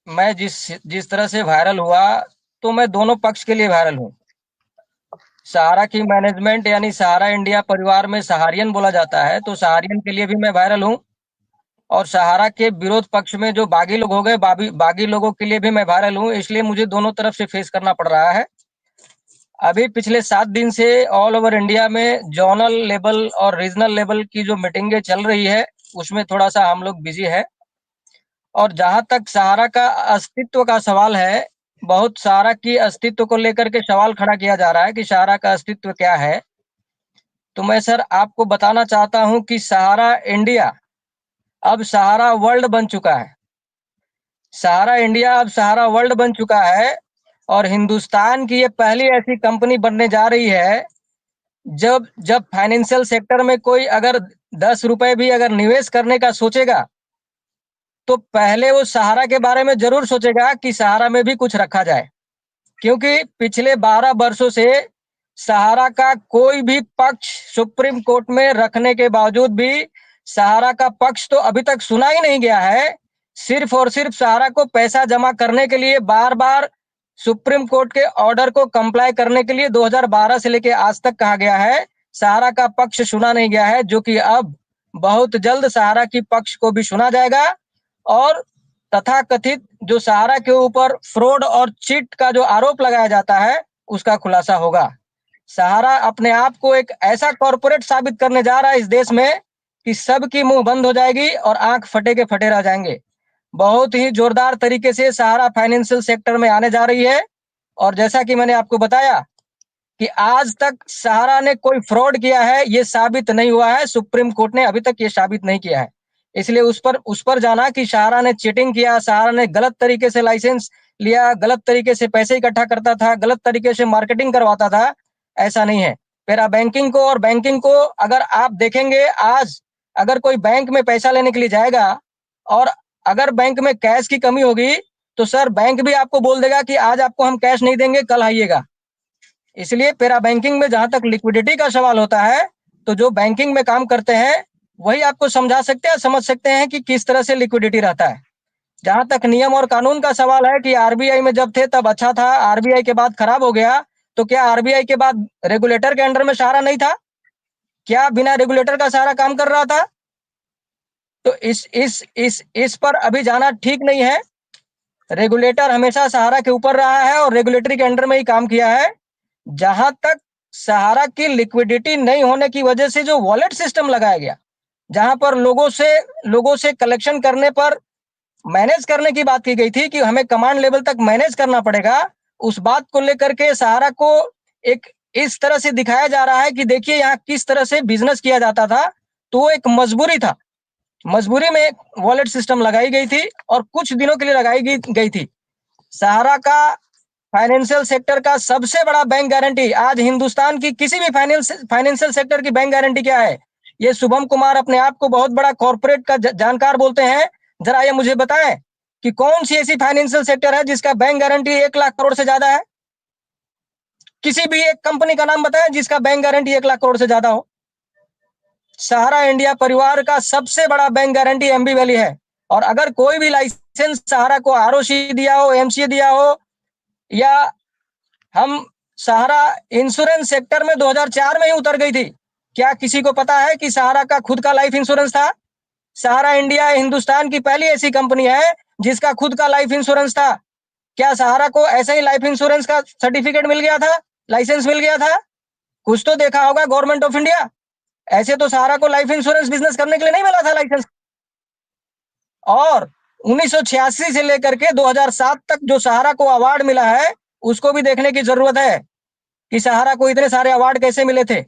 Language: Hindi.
मैं जिस जिस तरह से वायरल हुआ, तो मैं दोनों पक्ष के लिए वायरल हूँ। सहारा की मैनेजमेंट यानी सहारा इंडिया परिवार में सहारियन बोला जाता है, तो सहारियन के लिए भी मैं वायरल हूँ। और सहारा के विरोध पक्ष में जो बागी लोग हो गए, बागी लोगों के लिए भी मैं वायरल हूँ, इसलिए मुझे दोनों तरफ से फेस करना पड़ रहा है। अभी पिछले 7 दिन से ऑल ओवर इंडिया में जोनल लेवल और रीजनल लेवल की जो मीटिंगें चल रही है, उसमें थोड़ा-सा हम लोग बिज़ी है। और जहाँ तक सहारा का अस्तित्व का सवाल है, बहुत सहारा की अस्तित्व को लेकर के सवाल खड़ा किया जा रहा है कि सहारा का अस्तित्व क्या है? तो मैं सर आपको बताना चाहता हूँ कि सहारा इंडिया अब सहारा वर्ल्ड बन चुका है। सहारा इंडिया अब सहारा वर्ल्ड बन चुका है और हिंदुस्तान की ये पहली ऐसी कंपनी बनने जा रही है, जब जब फाइनेंशियल सेक्टर में कोई अगर 10 रुपए भी अगर निवेश करने का सोचेगा, तो पहले वो सहारा के बारे में ज़रूर सोचेगा कि सहारा में भी कुछ रखा जाए। क्योंकि पिछले 12 वर्षों से सहारा का कोई भी पक्ष सुप्रीम कोर्ट में रखने के बावजूद भी सहारा का पक्ष तो अभी तक सुना ही नहीं गया है। सिर्फ और सिर्फ सहारा को पैसा जमा करने के लिए बार-बार सुप्रीम कोर्ट के ऑर्डर को कंप्लाई करने के लिए 2012 से लेके आज तक कहा गया है। सहारा का पक्ष सुना नहीं गया है, जो कि अब बहुत जल्द सहारा की पक्ष को भी सुना जाएगा और तथाकथित जो सहारा के ऊपर फ्रॉड और चीट का जो आरोप लगाया जाता है, उसका खुलासा होगा। सहारा अपने आप को एक ऐसा कॉर्पोरेट साबित करने जा रहा है इस देश में कि सबकी मुंह बंद हो जाएगी और आंख फटे के फटे रह जाएंगे। बहुत ही जोरदार तरीके से सहारा फाइनेंशियल सेक्टर में आने जा रही है और जैसा कि मैंने आपको बताया कि आज तक सहारा ने कोई फ्रॉड किया है, ये साबित नहीं हुआ है। सुप्रीम कोर्ट ने अभी तक ये साबित नहीं किया है। इसलिए उस पर जाना कि सहारा ने चीटिंग किया, सहारा ने गलत तरीके से लाइसेंस लिया, गलत तरीके से पैसे इकट्ठा करता था, गलत तरीके से मार्केटिंग करवाता था, ऐसा नहीं है। पैरा बैंकिंग को अगर आप देखेंगे, आज अगर कोई बैंक में पैसा लेने के लिए जाएगा और अगर बैंक में कैश की कमी होगी, तो सर बैंक भी आपको बोल देगा कि आज आपको हम कैश नहीं देंगे, कल आइएगा। इसलिए पैरा बैंकिंग में जहां तक लिक्विडिटी का सवाल होता है, तो जो बैंकिंग में काम करते हैं वही आपको समझा सकते हैं, समझ सकते हैं कि किस तरह से लिक्विडिटी रहता है। जहां तक नियम और कानून का सवाल है कि आरबीआई में जब थे तब अच्छा था, आरबीआई के बाद खराब हो गया, तो क्या आरबीआई के बाद रेगुलेटर के अंडर में सहारा नहीं था? क्या बिना रेगुलेटर का सहारा काम कर रहा था? तो इस पर अभी जाना ठीक नहीं है। रेगुलेटर हमेशा सहारा के ऊपर रहा है और रेगुलेटरी के अंडर में ही काम किया है। जहां तक सहारा की लिक्विडिटी नहीं होने की वजह से जो वॉलेट सिस्टम लगाया गया, जहां पर लोगों से कलेक्शन करने पर मैनेज करने की बात की गई थी कि हमें कमांड लेवल तक मैनेज करना पड़ेगा, उस बात को लेकर के सहारा को एक इस तरह से दिखाया जा रहा है कि देखिए यहाँ किस तरह से बिजनेस किया जाता था। तो वो एक मजबूरी था, मजबूरी में एक वॉलेट सिस्टम लगाई गई थी और कुछ दिनों के लिए लगाई गई थी। सहारा का फाइनेंशियल सेक्टर का सबसे बड़ा बैंक गारंटी आज हिंदुस्तान की किसी भी फाइनेंशियल सेक्टर की बैंक गारंटी क्या है? ये शुभम कुमार अपने आप को बहुत बड़ा कॉर्पोरेट का जानकार बोलते हैं। जरा ये मुझे बताएं कि कौन सी ऐसी फाइनेंशियल सेक्टर है जिसका बैंक गारंटी 1 लाख करोड़ से ज्यादा है? किसी भी एक कंपनी का नाम बताएं जिसका बैंक गारंटी 1 लाख करोड़ से ज्यादा हो। सहारा इंडिया परिवार का सबसे बड़ा बैंक गारंटी एमबी वैली है। और अगर कोई भी लाइसेंस सहारा को आरओसी दिया हो, एमसीए दिया हो, या हम सहारा इंश्योरेंस सेक्टर में 2004 में ही उतर गई थी। क्या किसी को पता है कि सहारा का खुद का लाइफ इंश्योरेंस था? सहारा इंडिया हिंदुस्तान की पहली ऐसी कंपनी है जिसका खुद का लाइफ इंश्योरेंस था। क्या सहारा को ऐसे ही लाइफ इंश्योरेंस का सर्टिफिकेट मिल गया था, लाइसेंस मिल गया था? कुछ तो देखा होगा गवर्नमेंट ऑफ इंडिया। ऐसे तो सहारा को लाइफ इंश्योरेंस बिजनेस करने के लिए नहीं मिला था लाइसेंस। और 1986 से लेकर के 2007 तक जो सहारा को अवार्ड मिला है, उसको भी देखने की जरूरत है कि सहारा को इतने सारे अवार्ड कैसे मिले थे।